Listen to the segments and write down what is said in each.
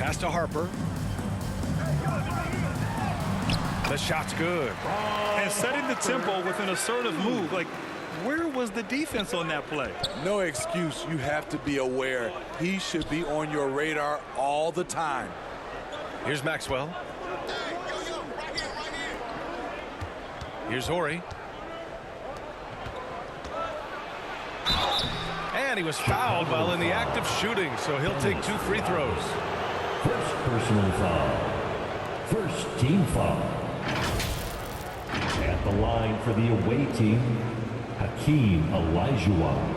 Pass to Harper. The shot's good. And setting the tempo with an assertive move. Like, where was the defense on that play? No excuse. You have to be aware. He should be on your radar all the time. Here's Maxwell. Here's Horry. And he was fouled while in the act of shooting, so he'll take 2 free throws. First personal foul. First team foul. At the line for the away team, Hakeem Olajuwon.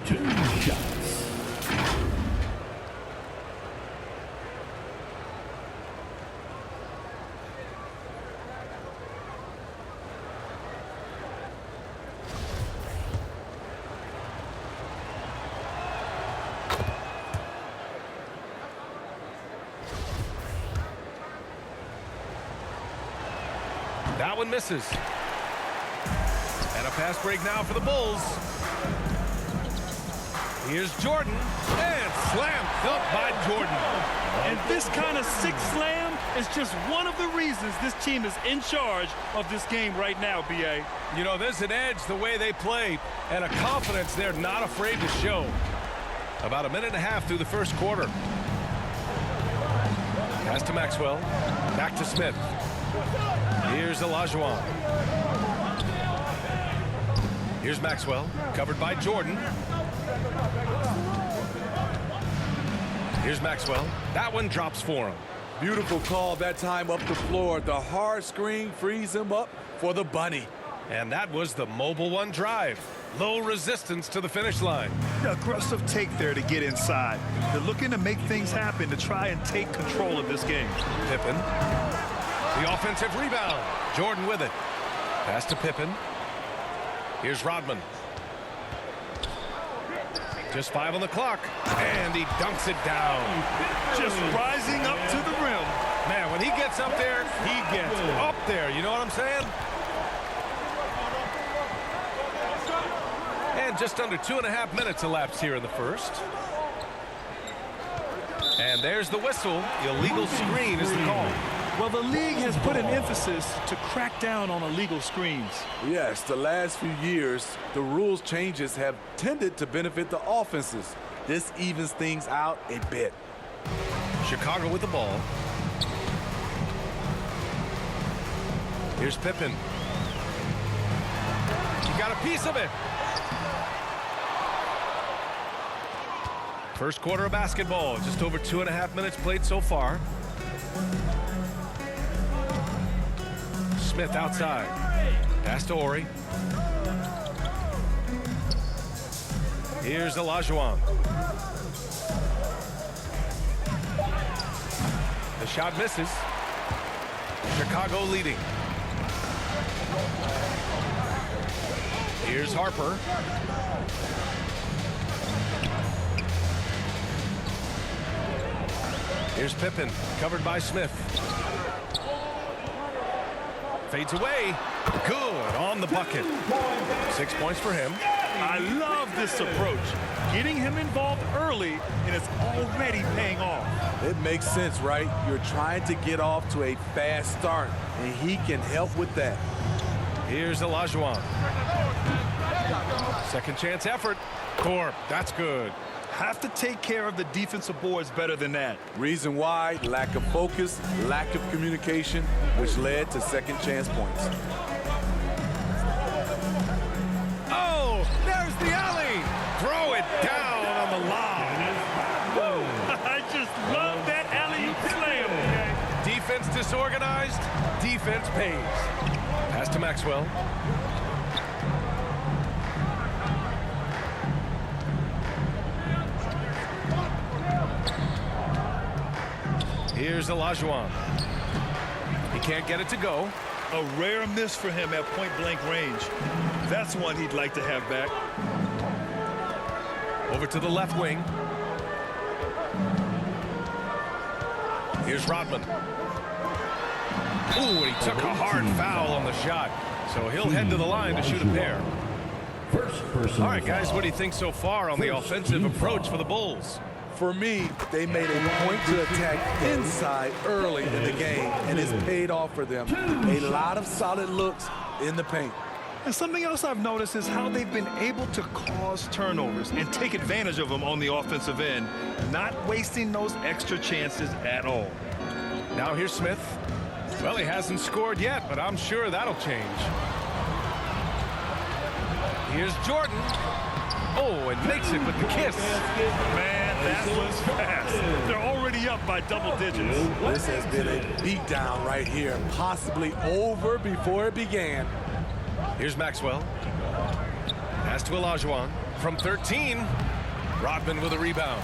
2 shots. That one misses. And a fast break now for the Bulls. Here's Jordan. And slam felt by Jordan. And this kind of sick slam is just one of the reasons this team is in charge of this game right now, B.A. You know, there's an edge the way they play and a confidence they're not afraid to show. About 1.5 minutes through the first quarter. Pass to Maxwell. Back to Smith. Here's Olajuwon. Here's Maxwell, covered by Jordan. Here's Maxwell. That one drops for him. Beautiful call that time up the floor. The hard screen frees him up for the bunny. And that was the Mobile One drive. Low resistance to the finish line. Aggressive take there to get inside. They're looking to make things happen to try and take control of this game. Pippen. The offensive rebound. Jordan with it. Pass to Pippen. Here's Rodman. Just 5 on the clock. And he dunks it down. Just rising up to the rim. Man, when he gets up there, he gets up there. You know what I'm saying? And just under 2.5 minutes elapsed here in the first. And there's the whistle. Illegal screen is the call. Well, the league has put an emphasis to crack down on illegal screens. Yes, the last few years, the rules changes have tended to benefit the offenses. This evens things out a bit. Chicago with the ball. Here's Pippen. He got a piece of it. First quarter of basketball. Just over 2.5 minutes played so far. Smith outside. Pass to Horry. Here's Olajuwon. The shot misses. Chicago leading. Here's Harper. Here's Pippen, covered by Smith. Fades away. Good on the bucket. 6 points for him. I love this approach. Getting him involved early, and it's already paying off. It makes sense, right? You're trying to get off to a fast start, and he can help with that. Here's Olajuwon. Second chance effort. Corp, that's good. Have to take care of the defensive boards better than that. Reason why? Lack of focus, lack of communication, which led to second chance points. Oh, there's the alley. Throw it down on the lob. I just love that alley-oop slam. Defense disorganized. Defense pays. Pass to Maxwell. Here's Olajuwon. He can't get it to go. A rare miss for him at point-blank range. That's one he'd like to have back. Over to the left wing. Here's Rodman. Ooh, and he took a hard foul on the shot. So he'll head to the line to shoot a pair. First personal All right, guys, foul. what do you think so far on the offensive approach for the Bulls? For me, they made a point to attack inside early in the game, and it's paid off for them. A lot of solid looks in the paint. And something else I've noticed is how they've been able to cause turnovers and take advantage of them on the offensive end, not wasting those extra chances at all. Now here's Smith. Well, he hasn't scored yet, but I'm sure that'll change. Here's Jordan. Oh, and makes it with the kiss. Man, that was fast. They're already up by double digits. This has been a beatdown right here, possibly over before it began. Here's Maxwell. Pass to Olajuwon. From 13, Rodman with a rebound.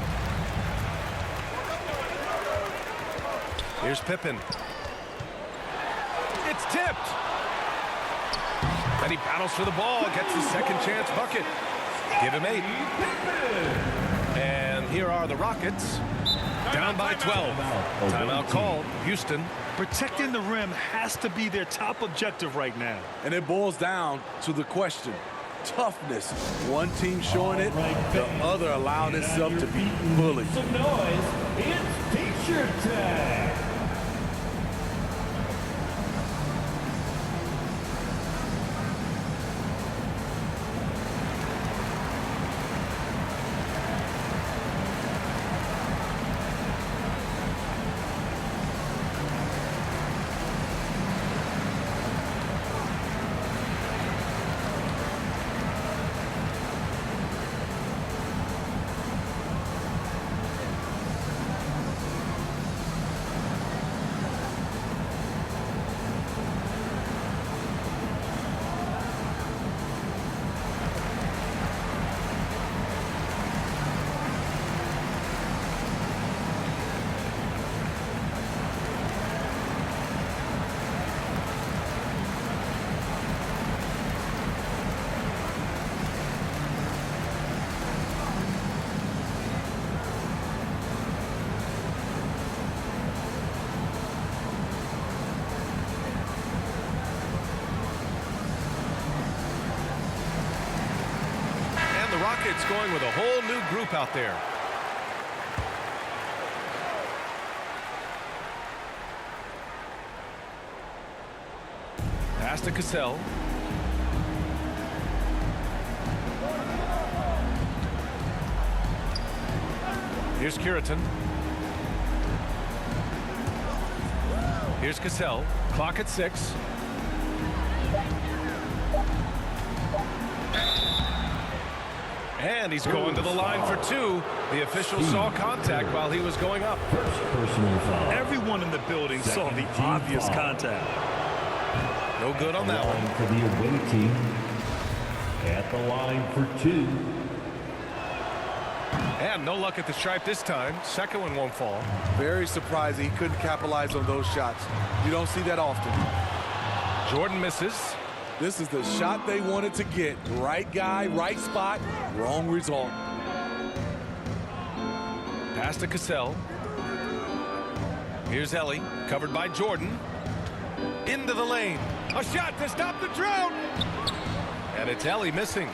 Here's Pippen. It's tipped. And he battles for the ball, gets his second chance bucket. Give him 8. And here are the Rockets. Down by 12. Timeout called. Houston. Protecting the rim has to be their top objective right now. And it boils down to the question. Toughness. One team showing it, the other allowing itself to be bullied. Some noise. It's T-shirt time. The Rockets going with a whole new group out there. Pass to Cassell. Here's Kiritan. Here's Cassell. Clock at 6. And he's going to the line for 2. The official saw contact while he was going up. First personal foul. Everyone in the building saw the obvious contact. No good on that one. For the away team. At the line for 2. And no luck at the stripe this time. Second one won't fall. Very surprising he couldn't capitalize on those shots. You don't see that often. Jordan misses. This is the shot they wanted to get. Right guy, right spot, wrong result. Pass to Cassell. Here's Ellie, covered by Jordan. Into the lane. A shot to stop the drought. And it's Ellie missing.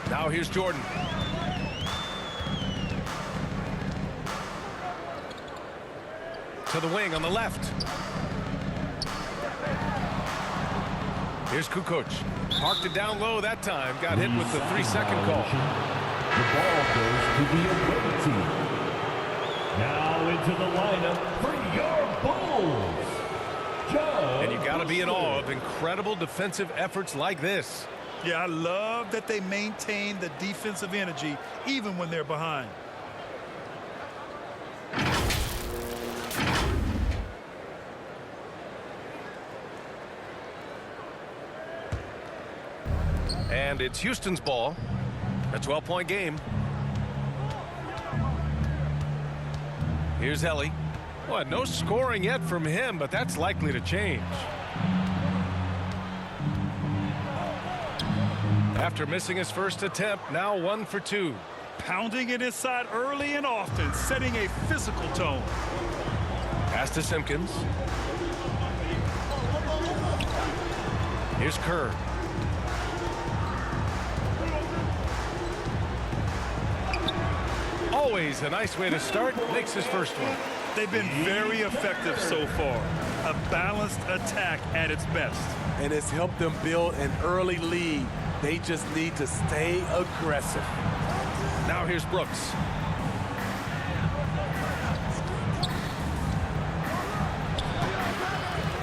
Now here's Jordan. To the wing on the left. Here's Kukoc. Parked it down low that time. Got hit with the 3-second call. The ball goes to the away team. Now into the lineup for your Bulls. And you got to be in awe of incredible defensive efforts like this. Yeah, I love that they maintain the defensive energy even when they're behind. And it's Houston's ball. A 12-point game. Here's Ellie. Well, no scoring yet from him, but that's likely to change. After missing his first attempt, now 1 for 2. Pounding it inside early and often, setting a physical tone. Pass to Simpkins. Here's Kerr. Always a nice way to start. Makes his first one. They've been very effective so far. A balanced attack at its best. And it's helped them build an early lead. They just need to stay aggressive. Now here's Brooks.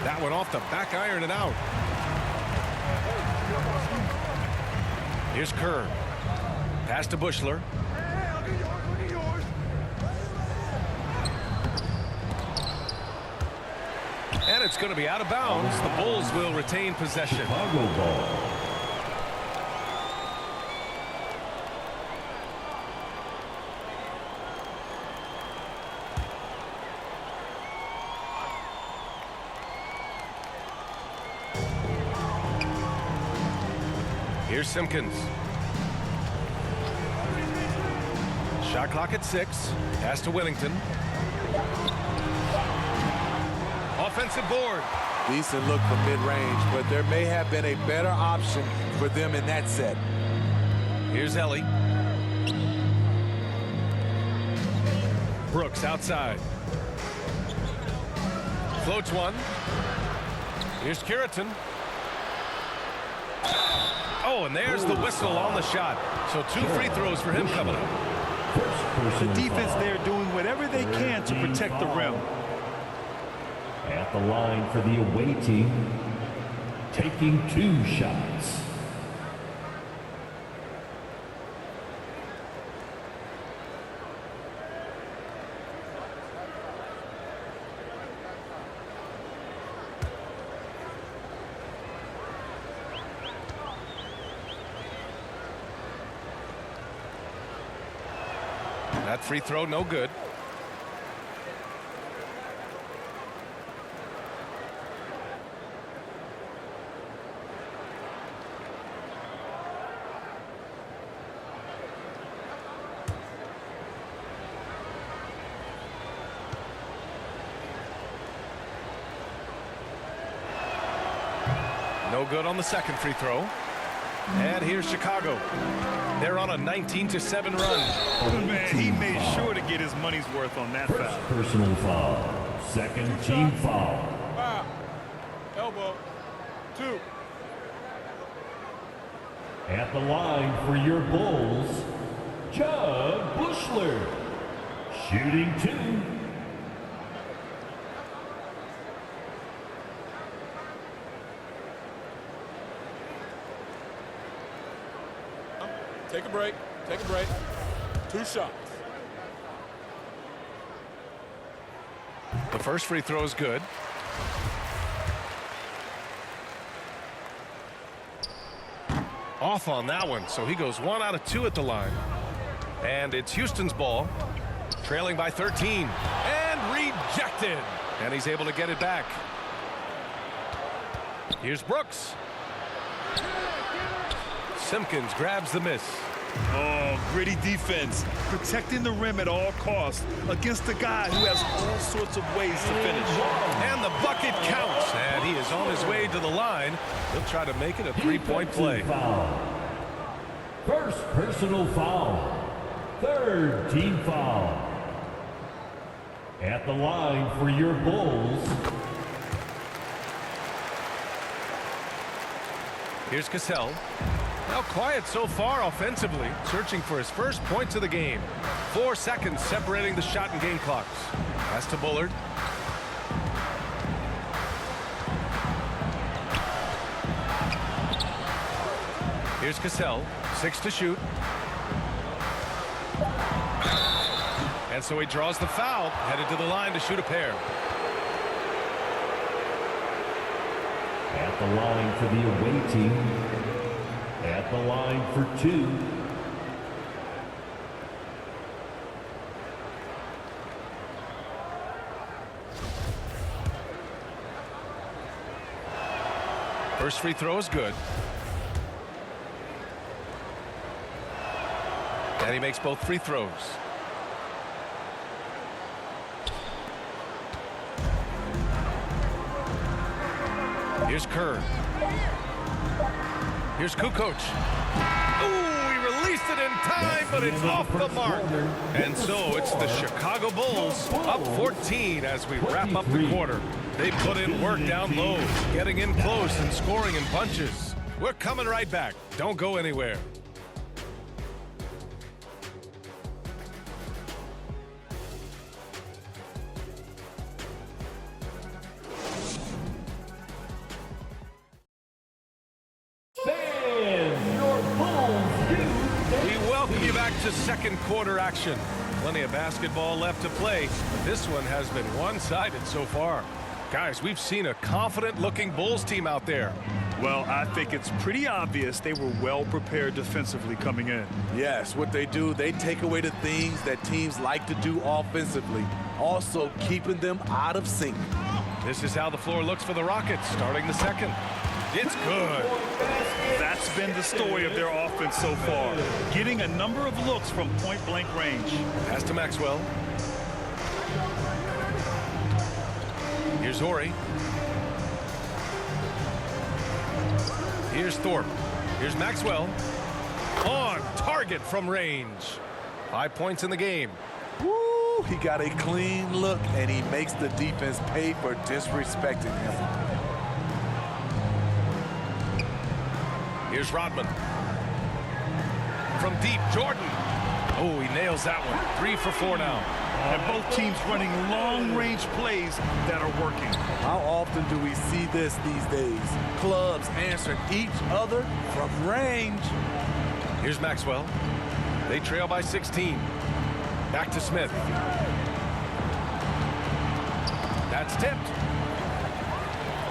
That one off the back iron and out. Here's Kerr. Pass to Bushler. And it's going to be out of bounds. The Bulls will retain possession. Chicago ball. Here's Simpkins. Shot clock at 6. Pass to Whittington. Offensive board. Decent look from mid-range, but there may have been a better option for them in that set. Here's Ellie. Brooks outside. Floats one. Here's Kiritan. Oh, and there's the whistle on the shot. So 2 free throws for him coming up. The defense there doing whatever they can to protect the rim. At the line for the away team, taking 2 shots. That free throw, no good. No good on the second free throw. And here's Chicago. They're on a 19-7 run. Man, he made sure to get his money's worth on that foul. Personal foul. Second team foul. Foul. Elbow. 2. At the line for your Bulls, Jud Bushler. Shooting 2. Take a break. Take a break. 2 shots. The first free throw is good. Off on that one, so he goes 1 out of 2 at the line. And it's Houston's ball, trailing by 13. And rejected. And he's able to get it back. Here's Brooks. Simpkins grabs the miss. Oh, gritty defense. Protecting the rim at all costs against a guy who has all sorts of ways to finish. And the bucket counts. And he is on his way to the line. He'll try to make it a 3-point play. Foul. First personal foul. Third team foul. At the line for your Bulls. Here's Cassell. Now quiet so far offensively, searching for his first points of the game. 4 seconds separating the shot and game clocks. Pass to Bullard. Here's Cassell, 6 to shoot. And so he draws the foul, headed to the line to shoot a pair. At the line for the away team. At the line for 2. First free throw is good. And he makes both free throws. Here's Kerr. Here's Kukoc. Ooh, he released it in time, but it's off the mark. And so it's the Chicago Bulls up 14 as we wrap up the quarter. They put in work down low, getting in close and scoring in bunches. We're coming right back. Don't go anywhere. We welcome you back to second quarter action. Plenty of basketball left to play, but this one has been one-sided so far. Guys, we've seen a confident-looking Bulls team out there. Well, I think it's pretty obvious they were well prepared defensively coming in. Yes, what they do, they take away the things that teams like to do offensively, also keeping them out of sync. This is how the floor looks for the Rockets starting the second. It's good. That's been the story of their offense so far, getting a number of looks from point-blank range. Pass to Maxwell. Here's Horry. Here's Thorpe. Here's Maxwell. On target from range. 5 points in the game. Woo, he got a clean look, and he makes the defense pay for disrespecting him. Here's Rodman. From deep, Jordan. Oh, he nails that one. 3 for 4 now. And both teams running long-range plays that are working. How often do we see this these days? Clubs answering each other from range. Here's Maxwell. They trail by 16. Back to Smith. That's tipped.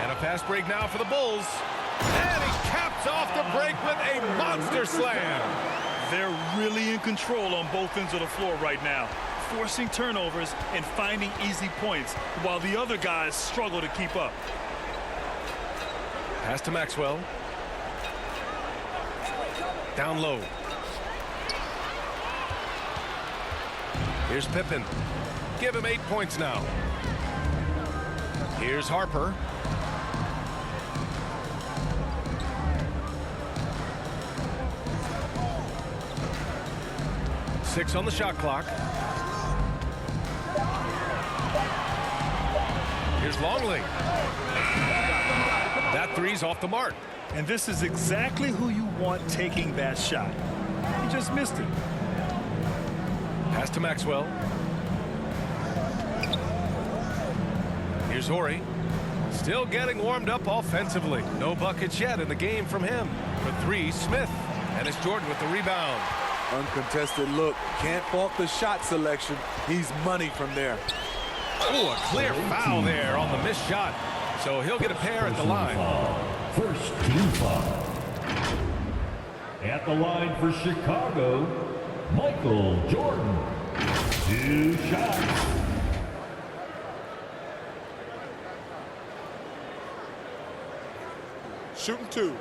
And a fast break now for the Bulls. And he caps off the break with a monster slam. They're really in control on both ends of the floor right now, forcing turnovers and finding easy points while the other guys struggle to keep up. Pass to Maxwell. Down low. Here's Pippen. Give him 8 points now. Here's Harper. Six on the shot clock. Here's Longley. That three's off the mark. And this is exactly who you want taking that shot. He just missed it. Pass to Maxwell. Here's Horry. Still getting warmed up offensively. No buckets yet in the game from him. For 3, Smith. And it's Jordan with the rebound. Uncontested look. Can't fault the shot selection. He's money from there. Oh, a clear foul there on the missed shot. So he'll get a pair at the line. First team foul. At the line for Chicago, Michael Jordan. 2 shots. Shooting 2.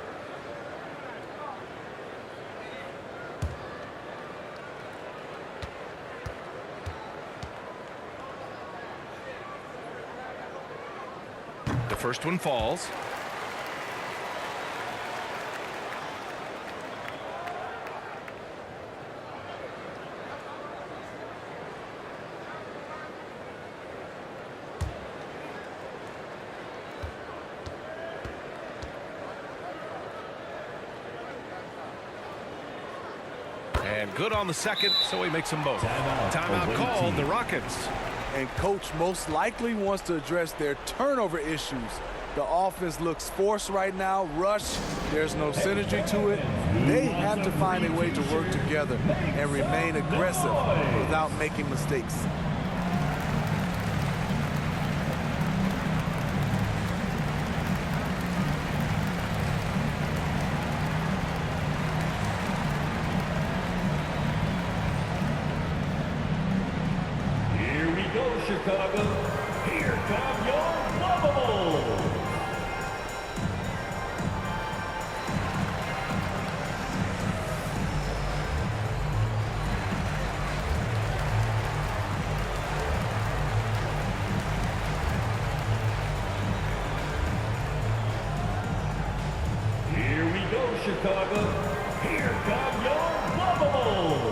The first one falls. And good on the second, so he makes them both. Timeout called, the Rockets. And coach most likely wants to address their turnover issues. The offense looks forced right now, rush. There's no synergy to it. They have to find a way to work together and remain aggressive without making mistakes. Chicago, here come your Bubbles. Here we go, Chicago. Here come your Bubbles.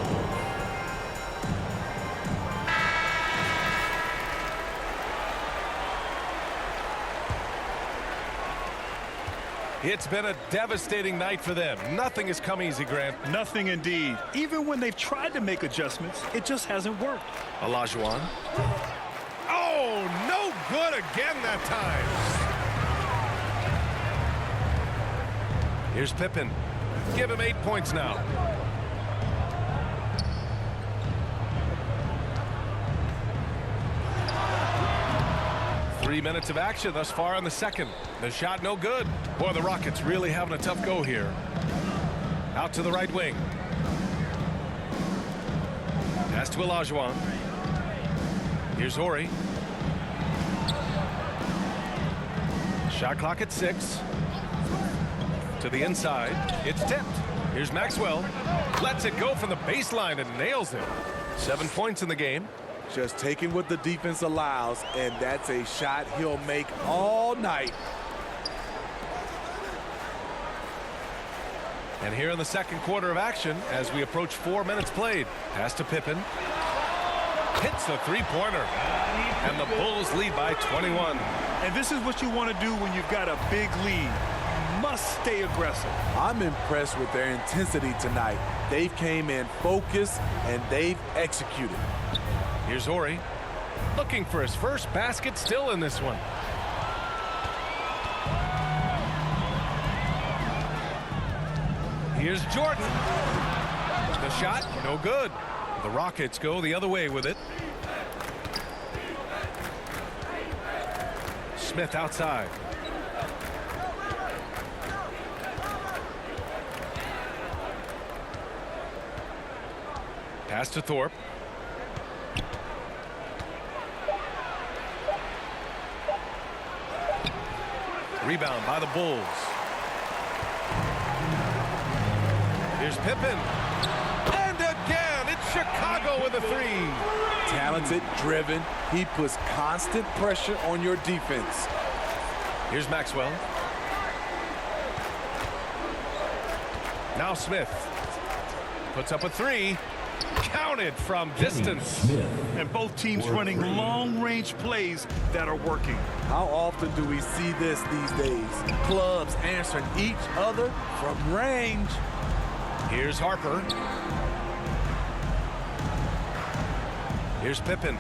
It's been a devastating night for them. Nothing has come easy, Grant. Nothing indeed. Even when they've tried to make adjustments, it just hasn't worked. Olajuwon. Oh, no good again that time. Here's Pippen. Give him 8 points now. Three minutes of action thus far in the second. The shot no good. Boy, the Rockets really having a tough go here. Out to the right wing. Pass to Olajuwon. Here's Horry. Shot clock at 6. To the inside. It's tipped. Here's Maxwell. Lets it go from the baseline and nails it. 7 points in the game. Just taking what the defense allows, and that's a shot he'll make all night. And here in the second quarter of action, as we approach 4 minutes played. Pass to Pippen. Hits a three-pointer. And the Bulls lead by 21. And this is what you want to do when you've got a big lead. You must stay aggressive. I'm impressed with their intensity tonight. They came in focused, and they've executed. Here's Horry. Looking for his first basket still in this one. Here's Jordan. The shot, no good. The Rockets go the other way with it. Smith outside. Pass to Thorpe. Rebound by the Bulls. Here's Pippen. And again, it's Chicago with a three. Talented, driven. He puts constant pressure on your defense. Here's Maxwell. Now Smith. Puts up a three. Counted from distance. And both teams running long-range plays that are working. How often do we see this these days? Clubs answering each other from range. Here's Harper. Here's Pippen.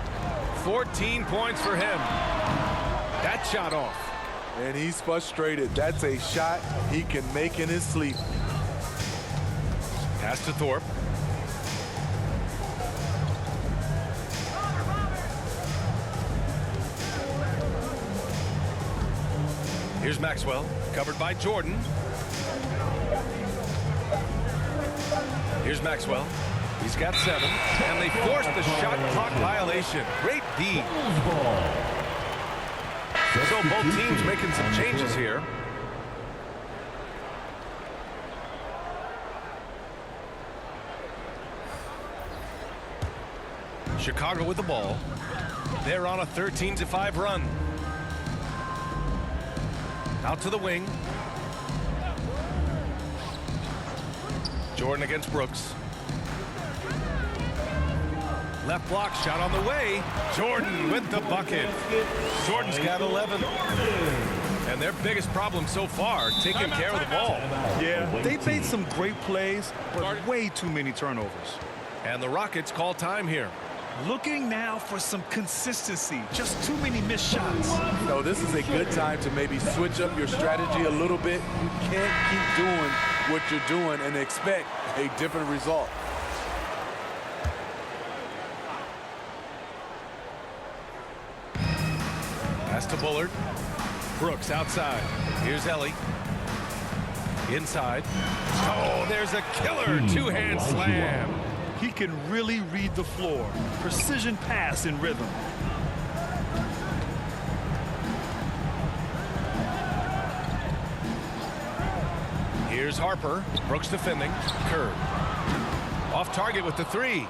14 points for him. That shot off. And he's frustrated. That's a shot he can make in his sleep. Pass to Thorpe. Here's Maxwell, covered by Jordan. Here's Maxwell. He's got 7, and they force the shot clock violation. Great D. So both teams making some changes here. Chicago with the ball. They're on a 13-5 run. Out to the wing. Jordan against Brooks. Left block shot on the way. Jordan with the bucket. Jordan's got 11. And their biggest problem so far, taking care of the ball. Yeah, they've made some great plays, but way too many turnovers. And the Rockets call time here. Looking now for some consistency. Just too many missed shots. You know, this is a good time to maybe switch up your strategy a little bit. You can't keep doing what you're doing and expect a different result. Pass to Bullard. Brooks outside. Here's Ellie. Inside. Oh, there's a killer two-hand slam. He can really read the floor. Precision pass in rhythm. Here's Harper. Brooks defending. Kerr. Off target with the three.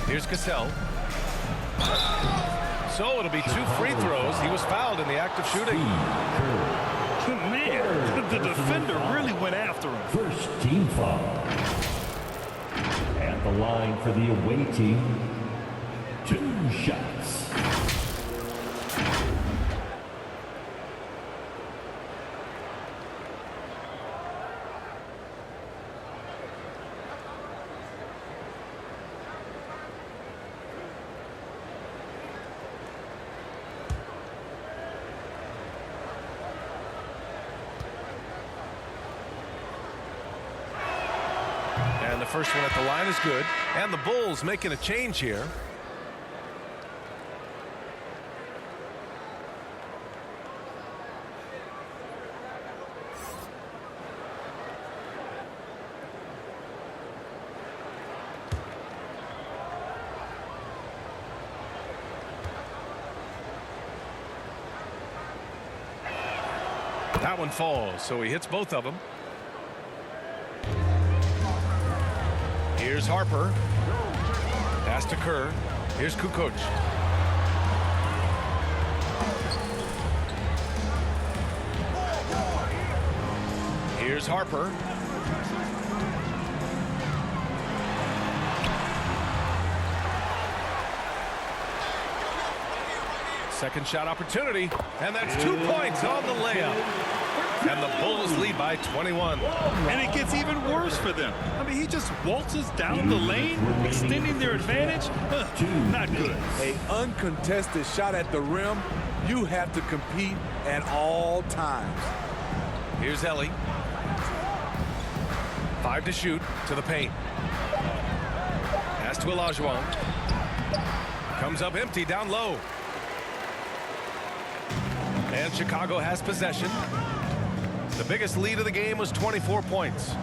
Here's Cassell. So it'll be 2 free throws. He was fouled in the act of shooting. Man, the defender really went after him. First team foul. At the line for the away team, 2 shots. the first one at the line is good. And the Bulls making a change here. That one falls, so he hits both of them. Here's Harper. Pass to Kerr. Here's Kukoc. Here's Harper. Second shot opportunity, and that's 2 points on the layup. And the Bulls lead by 21. And it gets even worse for them. I mean, he just waltzes down the lane, extending their advantage. Not good. An uncontested shot at the rim. You have to compete at all times. Here's Ellie. 5 to shoot to the paint. Pass to Olajuwon. Comes up empty down low. And Chicago has possession. The biggest lead of the game was 24 points.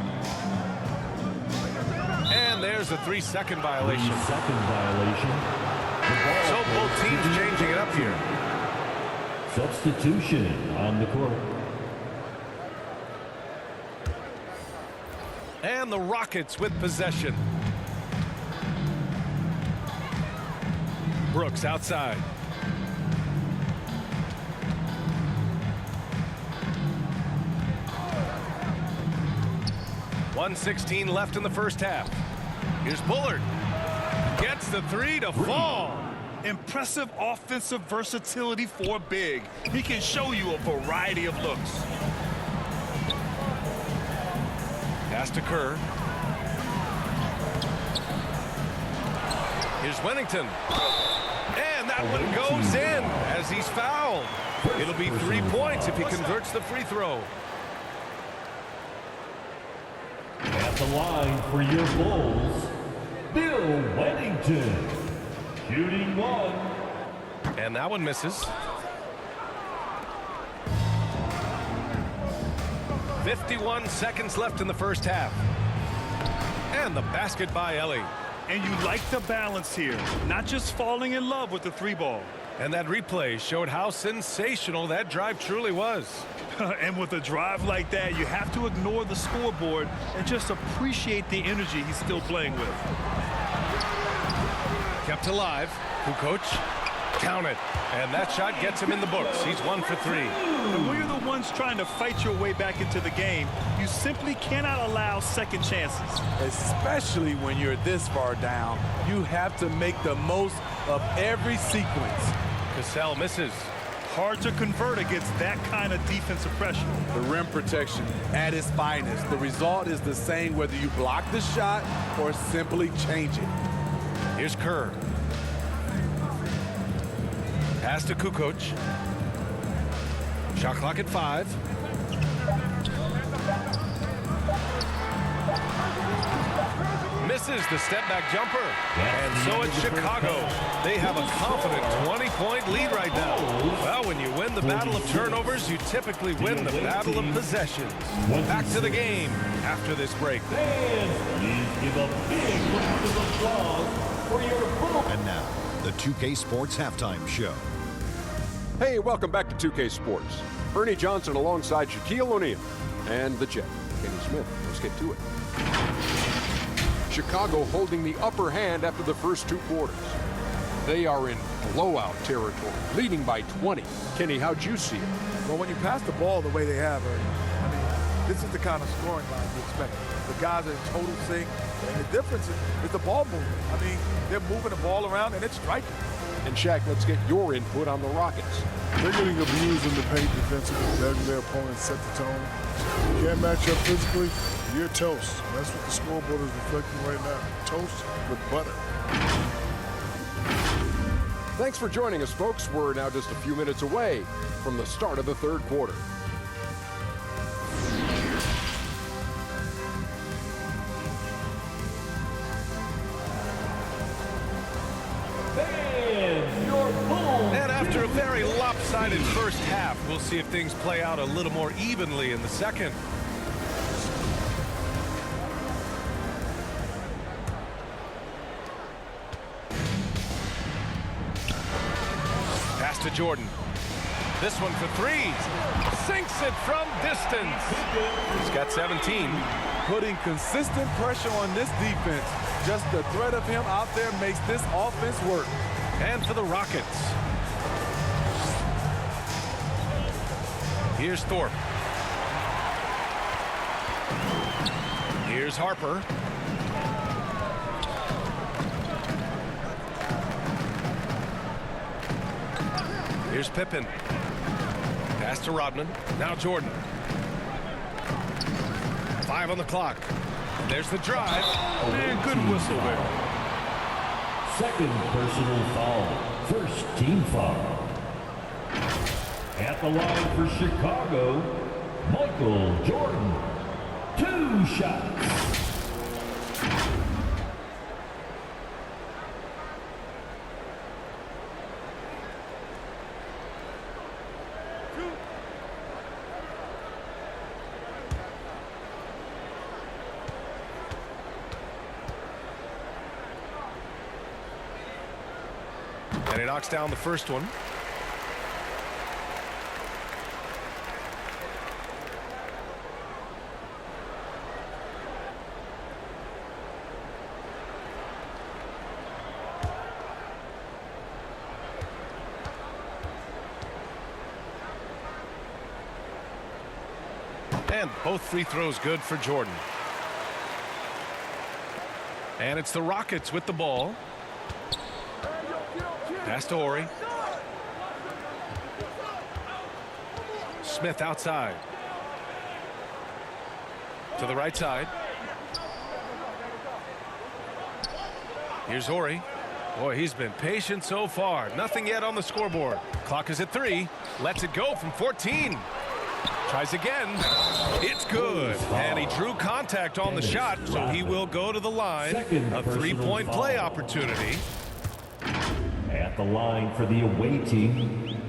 And there's a 3-second violation. 3-second violation. So both teams changing it up here. Substitution on the court. And the Rockets with possession. Brooks outside. .116 left in the first half. Here's Bullard. Gets the 3 to fall. Impressive offensive versatility for a big. He can show you a variety of looks. Pass to Kerr. Here's Wennington. And that one goes in as he's fouled. It'll be 3 points if he converts the free throw. At the line for your Bulls, Bill Wennington. Shooting 1. And that one misses. 51 seconds left in the first half. And the basket by Ellie. And you like the balance here, not just falling in love with the 3-ball. And that replay showed how sensational that drive truly was. And with a drive like that, you have to ignore the scoreboard and just appreciate the energy he's still playing with. Kept alive. Kukoc. Count it. And that shot gets him in the books. He's 1 for 3. And when you're the ones trying to fight your way back into the game, you simply cannot allow second chances. Especially when you're this far down, you have to make the most of every sequence. Cassell misses. Hard to convert against that kind of defensive pressure. The rim protection at its finest. The result is the same whether you block the shot or simply change it. Here's Kerr. Pass to Kukoc. Shot clock at 5. Misses the step-back jumper. And so it's Chicago. They have a confident 20-point lead right now. Well, when you win the battle of turnovers, you typically win the battle of possessions. Back to the game after this break. Fans, please give a big round of applause for your Bulls. And now, the 2K Sports Halftime Show. Hey, welcome back to 2K Sports. Ernie Johnson alongside Shaquille O'Neal and the Jet, Kenny Smith. Let's get to it. Chicago holding the upper hand after the first 2 quarters. They are in blowout territory, leading by 20. Kenny, how'd you see it? Well, when you pass the ball the way they have, Ernie, I mean, this is the kind of scoring line you expect. The guys are in total sync, and the difference is the ball movement. I mean, they're moving the ball around, and it's striking. And Shaq, let's get your input on the Rockets. They're getting abused in the paint defensively, letting their opponents set the tone. You can't match up physically, you're toast. That's what the scoreboard is reflecting right now. Toast with butter. Thanks for joining us, folks. We're now just a few minutes away from the start of the 3rd quarter. fans, your Bulls. And after a very lopsided first half, we'll see if things play out a little more evenly in the second. Pass to Jordan. This one for three. Sinks it from distance. He's got 17. Putting consistent pressure on this defense. Just the threat of him out there makes this offense work. And for the Rockets. Here's Thorpe. Here's Harper. Here's Pippen. Pass to Rodman. Now Jordan. 5 on the clock. There's the drive. And good whistle there. Second personal foul. First team foul. At the line for Chicago, Michael Jordan. 2 shots. And he knocks down the first one. And both free throws good for Jordan. And it's the Rockets with the ball. Pass to Horry. Smith outside. To the right side. Here's Horry. Boy, he's been patient so far. Nothing yet on the scoreboard. Clock is at 3. Lets it go from 14. Tries again. It's good. And he drew contact on the shot, so he will go to the line. A 3-point play opportunity. At the line for the away team,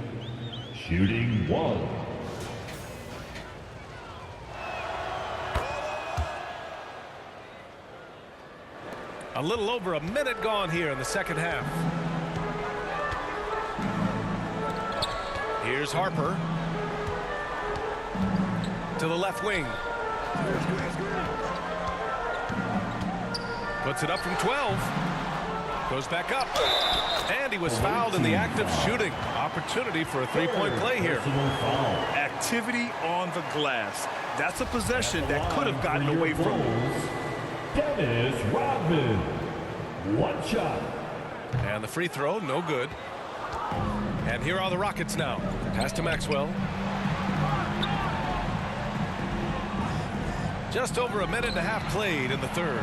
shooting 1. A little over a minute gone here in the second half. Here's Harper. To the left wing. Puts it up from 12. Goes back up. And he was fouled in the act of shooting. Opportunity for a 3-point play here. Activity on the glass. That's a possession that could have gotten away from him. Dennis Rodman. 1 shot. And the free throw, no good. And here are the Rockets now. Pass to Maxwell. Just over a minute and a half played in the third.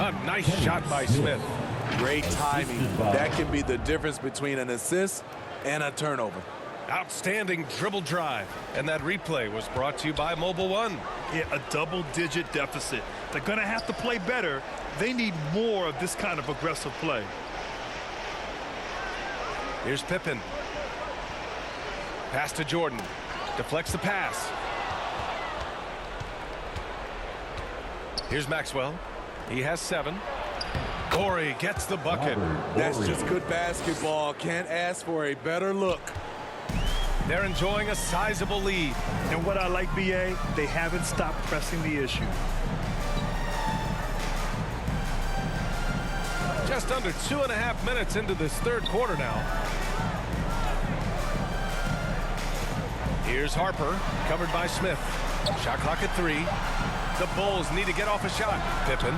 A nice shot by Smith. Great timing. That can be the difference between an assist and a turnover. Outstanding dribble drive. And that replay was brought to you by Mobile One. Yeah, a double-digit deficit. They're going to have to play better. They need more of this kind of aggressive play. Here's Pippen. Pass to Jordan. Deflects the pass. Here's Maxwell. He has 7. Horry gets the bucket. That's just good basketball. Can't ask for a better look. They're enjoying a sizable lead. And what I like, BA, they haven't stopped pressing the issue. Just under 2.5 minutes into this third quarter now. Here's Harper, covered by Smith. Shot clock at 3. The Bulls need to get off a shot. Pippen.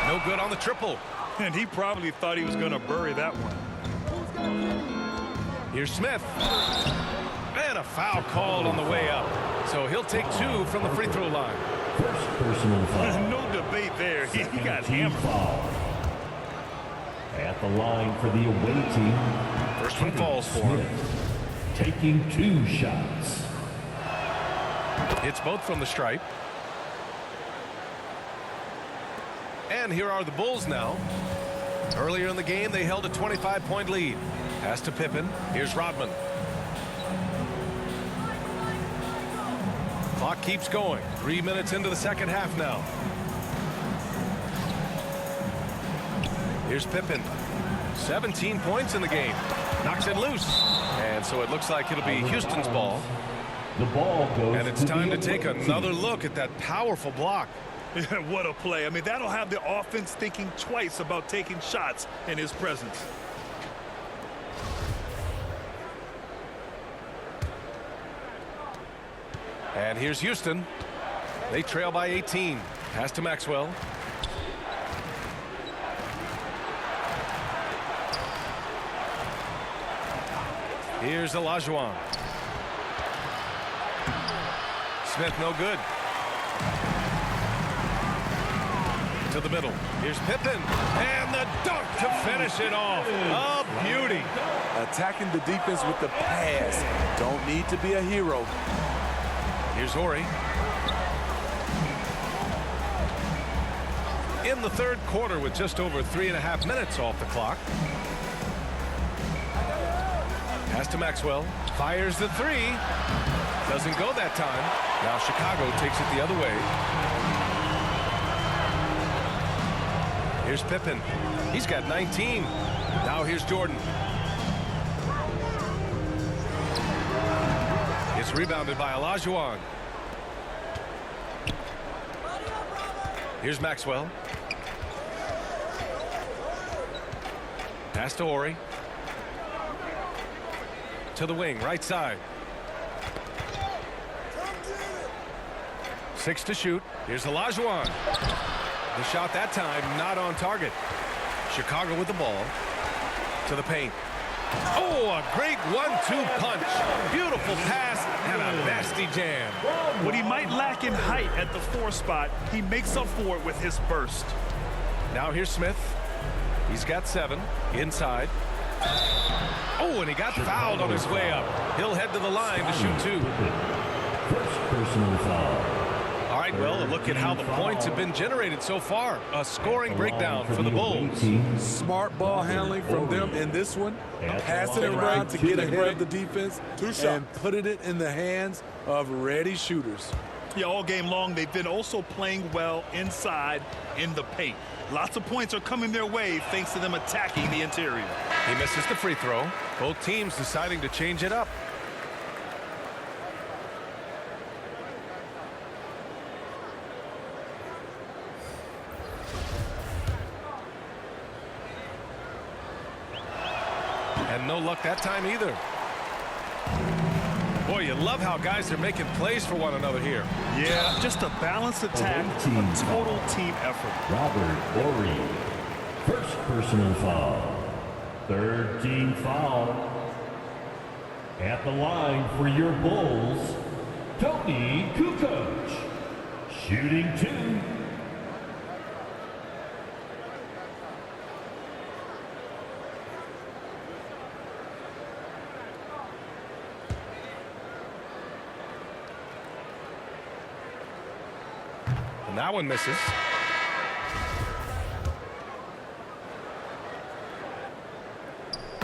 No good on the triple. And he probably thought he was going to bury that one. Here's Smith. And a foul called on the way up. So he'll take 2 from the free throw line. First personal foul. No debate there. He got hammered. Foul. At the line for the away team. First one falls for him. Taking 2 shots. Hits both from the stripe. And here are the Bulls now. Earlier in the game, they held a 25-point lead. Pass to Pippen. Here's Rodman. Clock keeps going. 3 minutes into the second half now. Here's Pippen. 17 points in the game. Knocks it loose. And so it looks like it'll be Houston's ball. The ball goes And it's time to take another look at that powerful block. What a play. I mean, that'll have the offense thinking twice about taking shots in his presence. And here's Houston. They trail by 18. Pass to Maxwell. Here's Olajuwon. Smith no good. To the middle. Here's Pippen. And the dunk to finish it off. A beauty. Attacking the defense with the pass. Don't need to be a hero. Here's Horry. In the third quarter with just over 3.5 minutes off the clock. Pass to Maxwell. Fires the three. Doesn't go that time. Now Chicago takes it the other way. Here's Pippen. He's got 19. Now here's Jordan. It's rebounded by Olajuwon. Here's Maxwell. Pass to Horry. To the wing, right side. 6 to shoot. Here's Olajuwon. The shot that time not on target. Chicago with the ball. To the paint. Oh, a great 1-2 punch. Beautiful pass and a nasty jam. What he might lack in height at the 4 spot, he makes up for it with his burst. Now here's Smith. He's got 7. Inside. Oh, and he got fouled on his way up. He'll head to the line to shoot 2. First personal foul. All right, well, a look at how the points have been generated so far. A scoring breakdown for the Bulls. Smart ball handling from them in this one. Passing it around to get ahead of the defense and putting it in the hands of ready shooters. Yeah, all game long, they've been also playing well inside in the paint. Lots of points are coming their way thanks to them attacking the interior. He misses the free throw. Both teams deciding to change it up. And no luck that time either. Boy, you love how guys are making plays for one another here. Yeah, just a balanced attack, a total team effort. Robert Horry. First personal foul. Third team foul. At the line for your Bulls, Tony Kukoc. Shooting 2. And that one misses.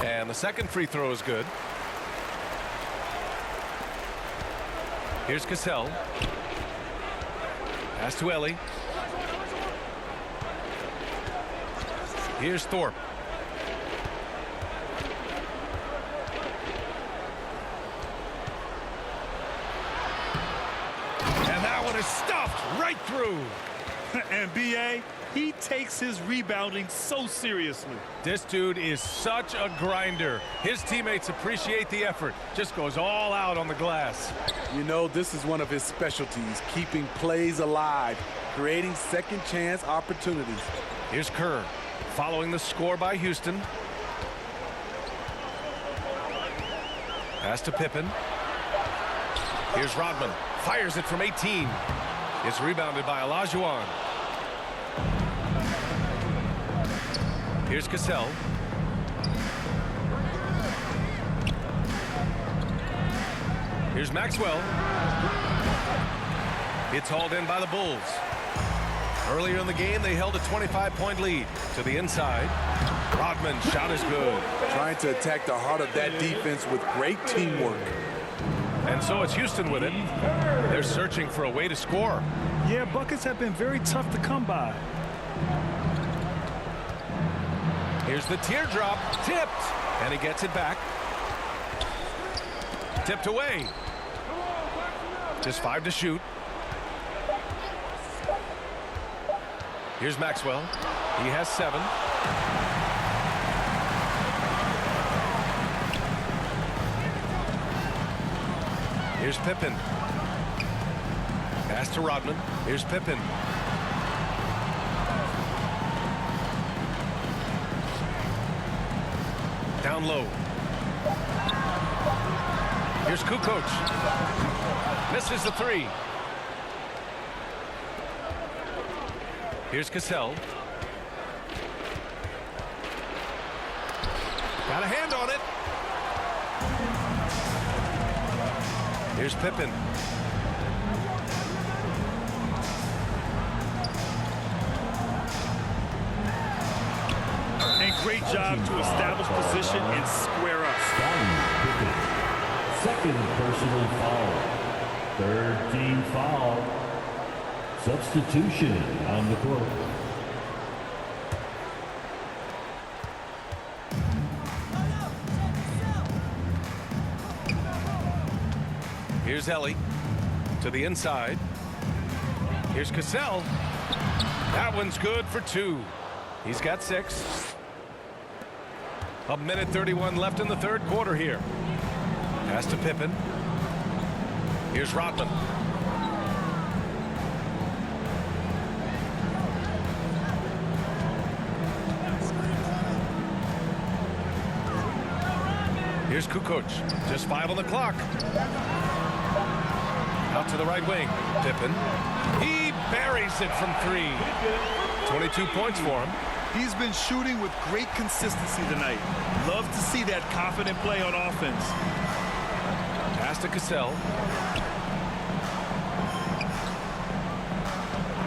And the second free throw is good. Here's Cassell. Pass to Ellie. Here's Thorpe. And that one is stuffed right through. And B.A., he takes his rebounding so seriously. This dude is such a grinder. His teammates appreciate the effort. Just goes all out on the glass. You know, this is one of his specialties, keeping plays alive, creating second chance opportunities. Here's Kerr, following the score by Houston. Pass to Pippen. Here's Rodman, fires it from 18. It's rebounded by Olajuwon. Here's Cassell. Here's Maxwell. It's hauled in by the Bulls. Earlier in the game, they held a 25-point lead. To the inside. Rodman shot is good. Trying to attack the heart of that defense with great teamwork. And so it's Houston with it. They're searching for a way to score. Yeah, buckets have been very tough to come by. Here's the teardrop. Tipped. And he gets it back. Tipped away. Just 5 to shoot. Here's Maxwell. He has 7. Here's Pippen. Pass to Rodman. Here's Pippen. Down low. Here's Kukoc. Misses the 3. Here's Cassell. Got a hand on it. Here's Pippen. And great job to establish position and square up. Pippen. Second personal foul. Third team foul. Substitution on the court. Here's Ellie to the inside. Here's Cassell. That one's good for 2. He's got 6. A minute 31 left in the third quarter here. Pass to Pippen. Here's Rodman. Here's Kukoc. Just 5 on the clock. Out to the right wing. Pippen. He buries it from 3. 22 points for him. He's been shooting with great consistency tonight. Love to see that confident play on offense. Pass to Cassell.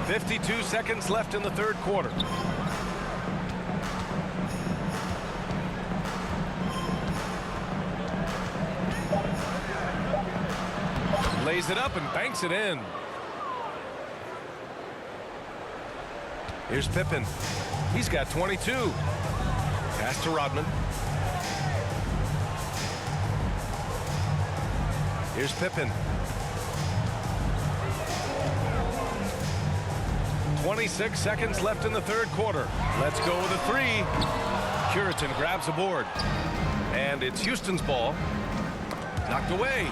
52 seconds left in the third quarter. Lays it up and banks it in. Here's Pippen. He's got 22. Pass to Rodman. Here's Pippen. 26 seconds left in the third quarter. Let's go with a 3. Curitan grabs a board. And it's Houston's ball. Knocked away.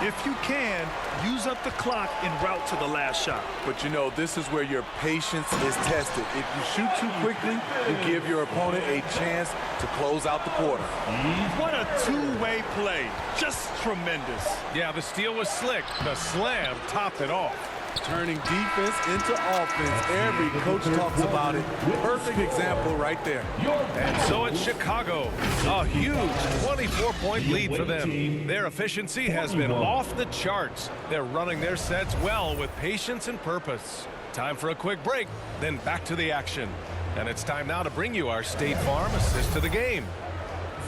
If you can, use up the clock en route to the last shot. But you know, this is where your patience is tested. If you shoot too quickly, you give your opponent a chance to close out the quarter. What a two-way play. Just tremendous. Yeah, the steal was slick. The slam topped it off. Turning defense into offense. Every coach talks about it. Perfect example right there. And so it's Chicago. A huge 24-point lead for them. Their efficiency has been off the charts. They're running their sets well with patience and purpose. Time for a quick break, then back to the action. And it's time now to bring you our State Farm assist to the game.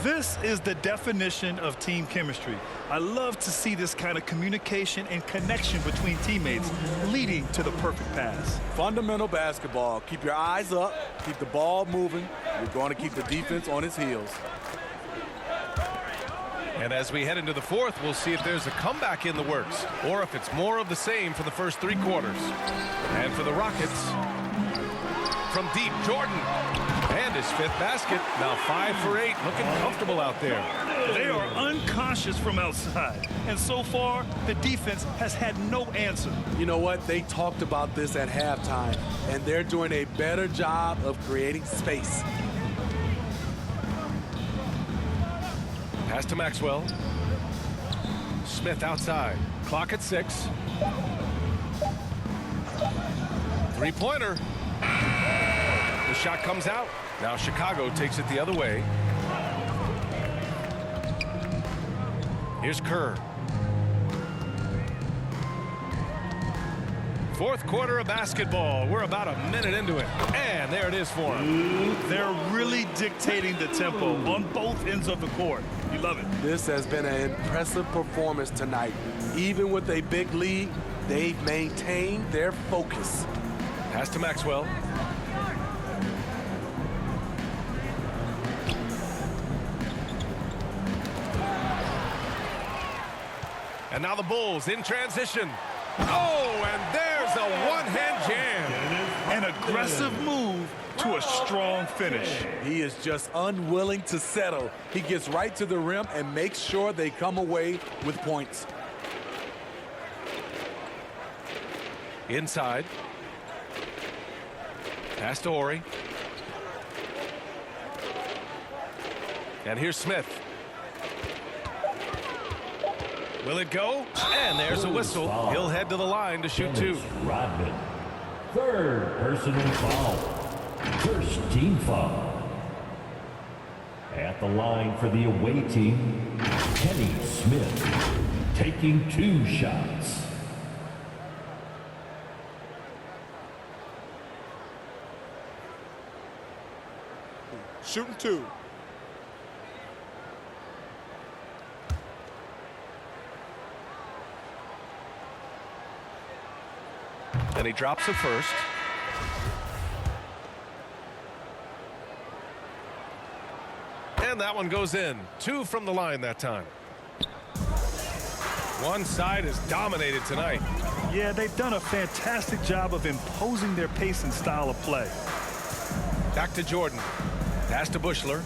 This is the definition of team chemistry. I love to see this kind of communication and connection between teammates leading to the perfect pass. Fundamental basketball. Keep your eyes up. Keep the ball moving. You're going to keep the defense on its heels. And as we head into the fourth, we'll see if there's a comeback in the works or if it's more of the same for the first 3 quarters. And for the Rockets, from deep, Jordan. And his 5th basket. Now 5 for 8. Looking comfortable out there. They are unconscious from outside. And so far, the defense has had no answer. You know what? They talked about this at halftime, and they're doing a better job of creating space. Pass to Maxwell. Smith outside. Clock at 6. 3-pointer. The shot comes out. Now Chicago takes it the other way. Here's Kerr. Fourth quarter of basketball. We're about a minute into it. And there it is for them. They're really dictating the tempo on both ends of the court. You love it. This has been an impressive performance tonight. Even with a big lead, they've maintained their focus. Pass to Maxwell. And now the Bulls in transition. Oh, and there's a one-hand jam. An aggressive move to a strong finish. He is just unwilling to settle. He gets right to the rim and makes sure they come away with points. Inside. Pass to Horry. And here's Smith. Will it go? And there's a whistle. He'll head to the line to shoot two. Rodman. Third personal foul. First team foul. At the line for the away team, Kenny Smith taking 2 shots. Shooting 2. And he drops it first. And that one goes in. 2 from the line that time. One side is dominated tonight. Yeah, they've done a fantastic job of imposing their pace and style of play. Back to Jordan. Pass to Bushler.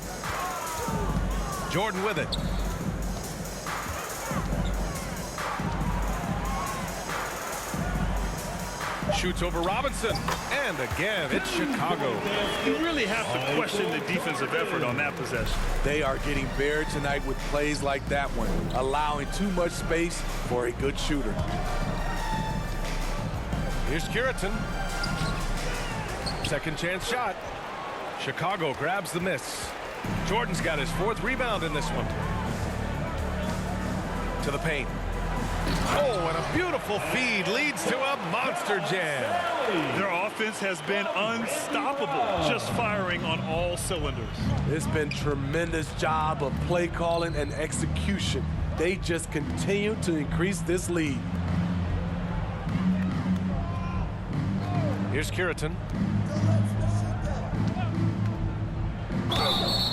Jordan with it. Shoots over Robinson. And again, it's Chicago. You really have to question the defensive effort on that possession. They are getting buried tonight with plays like that one, allowing too much space for a good shooter. Here's Curitan. Second chance shot. Chicago grabs the miss. Jordan's got his 4th rebound in this one. To the paint. Oh, and a beautiful feed leads to a monster jam. Their offense has been unstoppable, just firing on all cylinders. It's been tremendous job of play calling and execution. They just continue to increase this lead. Here's Curitan.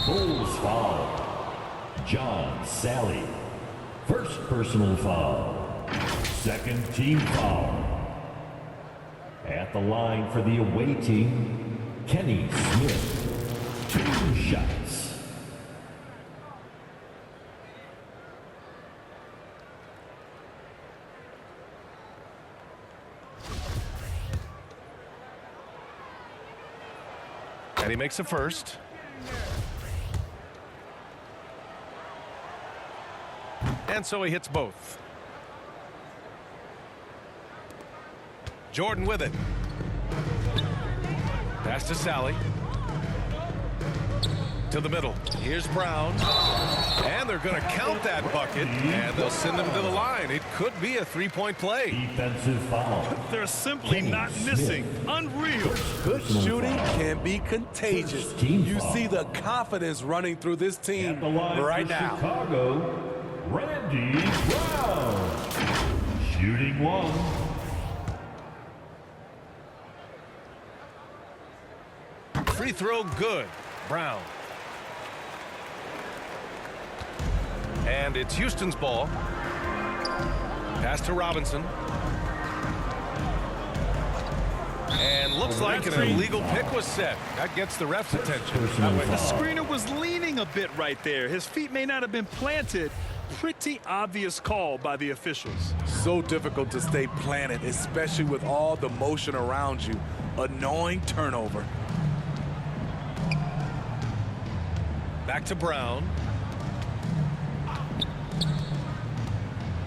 Bulls foul. John Sally. First personal foul. Second team foul. At the line for the away team, Kenny Smith. 2 shots. And he makes a first. And so he hits both. Jordan with it. Pass to Sally. To the middle. Here's Brown. And they're going to count that bucket. And they'll send him to the line. It could be a 3-point play. Defensive foul. They're simply not missing. Unreal. Good shooting can be contagious. You see the confidence running through this team At the line right for now. Chicago, Randy Brown. Shooting 1. Free throw good. Brown. And it's Houston's ball. Pass to Robinson. And looks like an illegal pick was set. That gets the ref's attention. The screener was leaning a bit right there. His feet may not have been planted. Pretty obvious call by the officials. So difficult to stay planted, especially with all the motion around you. Annoying turnover. Back to Brown.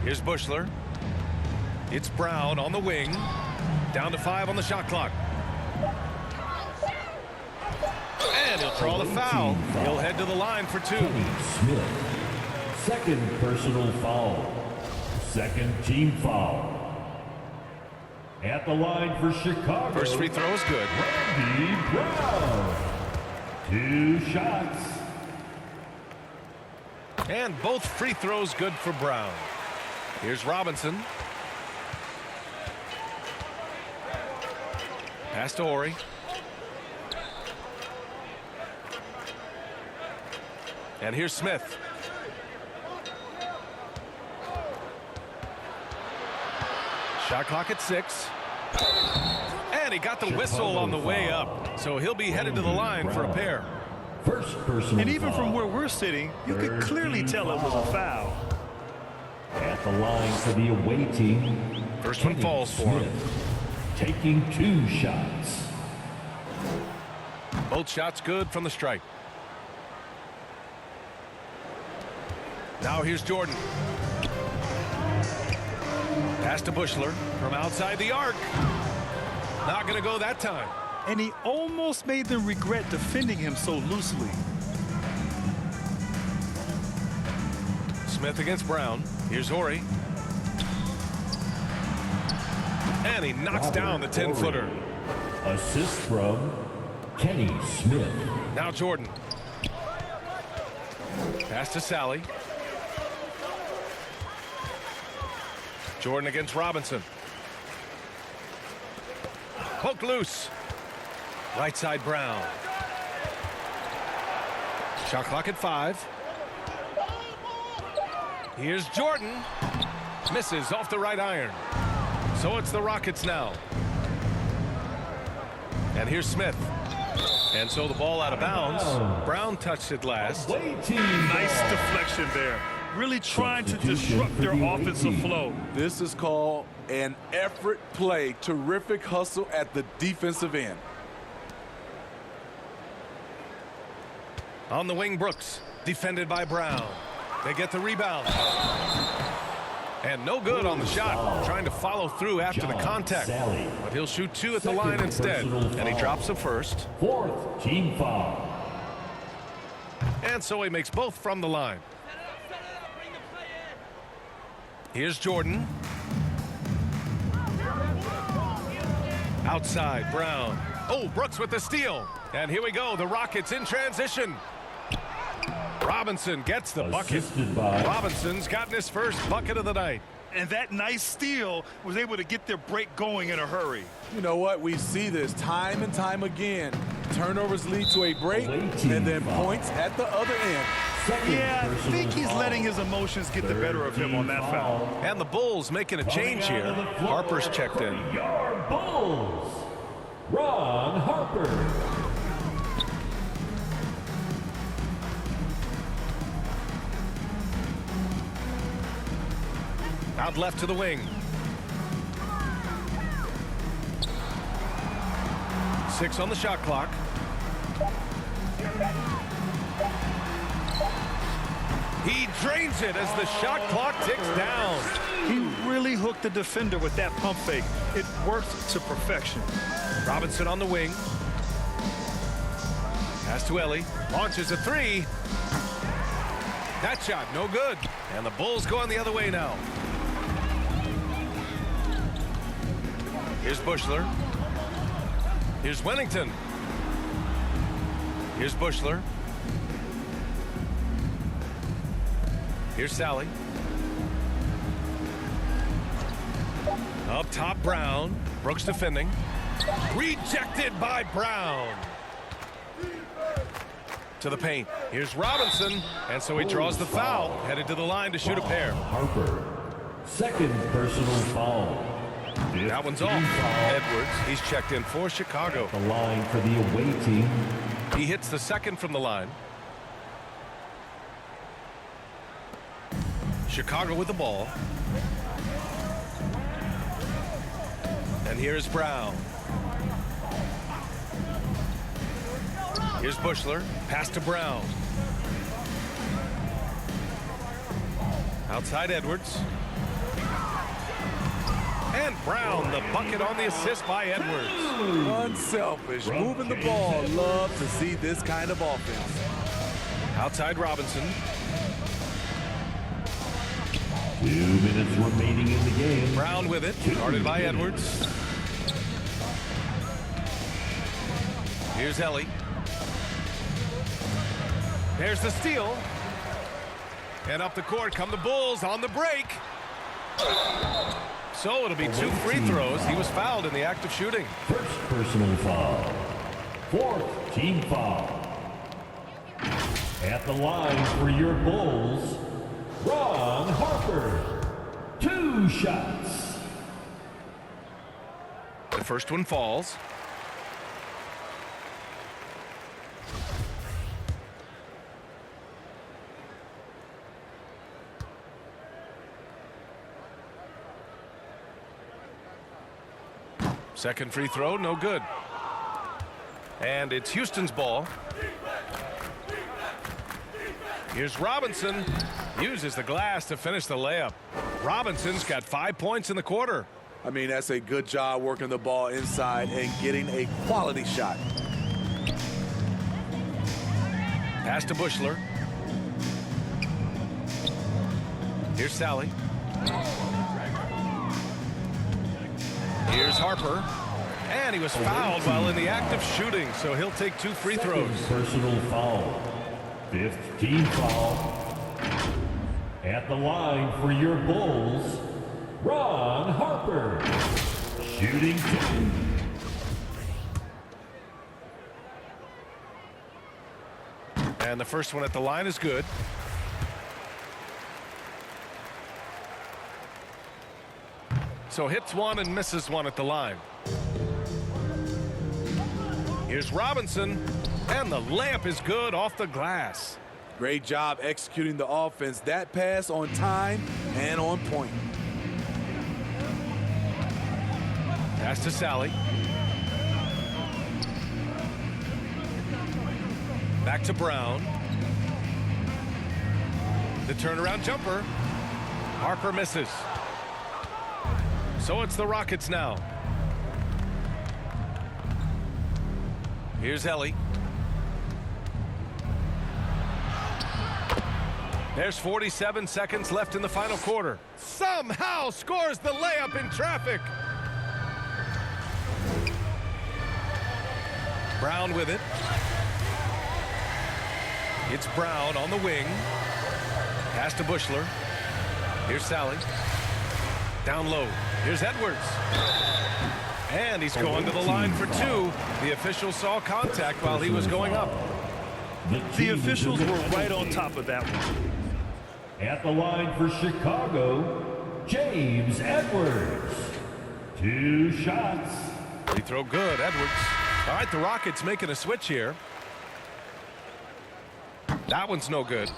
Here's Bushler. It's Brown on the wing. Down to 5 on the shot clock. And he'll draw the foul. He'll head to the line for 2. Smith. Second personal foul. Second team foul. At the line for Chicago. First free throw is good. Randy Brown. 2 shots. And both free throws good for Brown. Here's Robinson. Pass to Horry. And here's Smith. Shot clock at 6. And he got the whistle on the way up. So he'll be headed to the line for a pair. First personal And even from foul. where we're sitting, you could clearly tell it was a foul. At the line for the away team. First one Kenny falls for him. Smith, taking 2 shots. Both shots good from the stripe. Now here's Jordan. Pass to Bushler from outside the arc. Not going to go that time. And he almost made them regret defending him so loosely. Smith against Brown. Here's Horry. And he knocks down the 10-footer. Assist from Kenny Smith. Now Jordan. Pass to Sally. Jordan against Robinson. Hook loose. Right side Brown. Shot clock at 5. Here's Jordan. Misses off the right iron. So it's the Rockets now. And here's Smith. And so the ball out of bounds. Brown touched it last. Away team. Nice deflection there. Really trying to disrupt their offensive flow. This is called an effort play. Terrific hustle at the defensive end. On the wing, Brooks. Defended by Brown. They get the rebound. And no good on the shot. Trying to follow through after the contact. Sally. But he'll shoot 2 at the Second line instead. personal And he foul. drops the first. 4th team foul. And so he makes both from the line. Here's Jordan. Outside, Brown. Oh, Brooks with the steal. And here we go, the Rockets in transition. Robinson gets the bucket. Assisted by Robinson's gotten his first bucket of the night. And that nice steal was able to get their break going in a hurry. You know what? We see this time and time again. Turnovers lead to a break Away team and then foul. points at the other end. Second Yeah, I personal think he's foul. letting his emotions get the better of him on that foul. And the Bulls making a change Coming here. out of the floor Harper's checked in. for your Bulls. Ron Harper. Out left to the wing. 6 on the shot clock. He drains it as the shot clock ticks down. He really hooked the defender with that pump fake. It worked to perfection. Robinson on the wing. Pass to Ellie. Launches a 3. That shot no good. And the Bulls going the other way now. Here's Bushler. Here's Wennington. Here's Bushler. Here's Sally. Up top, Brown. Brooks defending. Rejected by Brown. To the paint. Here's Robinson. And so he draws the foul. Headed to the line to shoot a pair. Harper. Second personal foul. That one's off. Edwards, he's checked in for Chicago. The line for the away team. He hits the second from the line. Chicago with the ball. And here's Brown. Here's Bushler. Pass to Brown. Outside Edwards. And Brown, the bucket on the assist by Edwards. Unselfish. Moving the ball. Love to see this kind of offense. Outside Robinson. 2 minutes remaining in the game. Brown with it. Guarded by Edwards. Here's Ellie. There's the steal. And up the court come the Bulls on the break. So it'll be 2 free throws. He was fouled in the act of shooting. First personal foul. Fourth team foul. At the line for your Bulls, Ron Harper. 2 shots. The first one falls. Second free throw, no good. And it's Houston's ball. Here's Robinson. Uses the glass to finish the layup. Robinson's got 5 points in the quarter. I mean, that's a good job working the ball inside and getting a quality shot. Pass to Bushler. Here's Sally. Here's Harper. And he was fouled while in the act of shooting, so he'll take 2 free throws. Personal foul. 5th team foul. At the line for your Bulls, Ron Harper. Shooting 2. And the first one at the line is good. So hits 1 and misses 1 at the line. Here's Robinson, and the layup is good off the glass. Great job executing the offense. That pass on time and on point. Pass to Sally. Back to Brown. The turnaround jumper. Harper misses. So it's the Rockets now. Here's Ellie. There's 47 seconds left in the final quarter. Somehow scores the layup in traffic. Brown with it. It's Brown on the wing. Pass to Bushler. Here's Sally. Down low. Here's Edwards. And he's going to the line for 2. The official saw contact while he was going up. The officials were right on top of that one. At the line for Chicago, James Edwards. 2 shots. Free throw good, Edwards. All right, the Rockets making a switch here. That one's no good.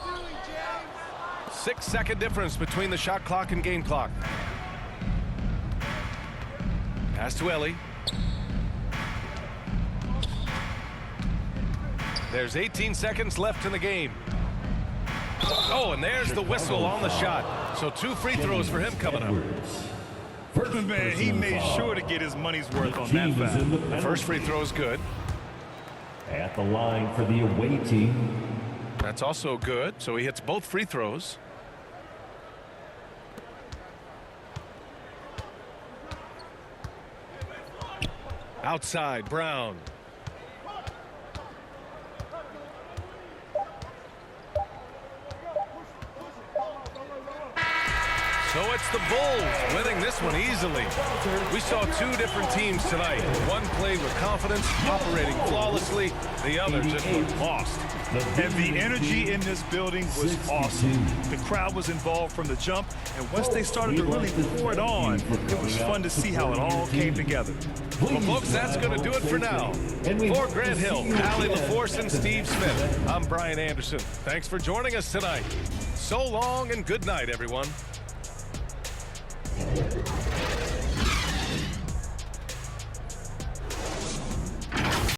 6-second difference between the shot clock and game clock. Pass to Ellie. There's 18 seconds left in the game. Oh, and there's the whistle on the shot. So 2 free throws for him coming up. Man, he made sure to get his money's worth on that foul. The first free throw is good. At the line for the away team. That's also good. So he hits both free throws. Outside, Brown. So it's the Bulls winning this one easily. We saw 2 different teams tonight. One played with confidence, operating flawlessly. The other just looked lost. And the energy in this building was awesome. The crowd was involved from the jump, and once they started to really pour it on, it was fun to see how it all came together. Well, folks, that's going to do it for now. For Grant Hill, Allie LaForce, and Steve Smith, I'm Brian Anderson. Thanks for joining us tonight. So long and good night, everyone.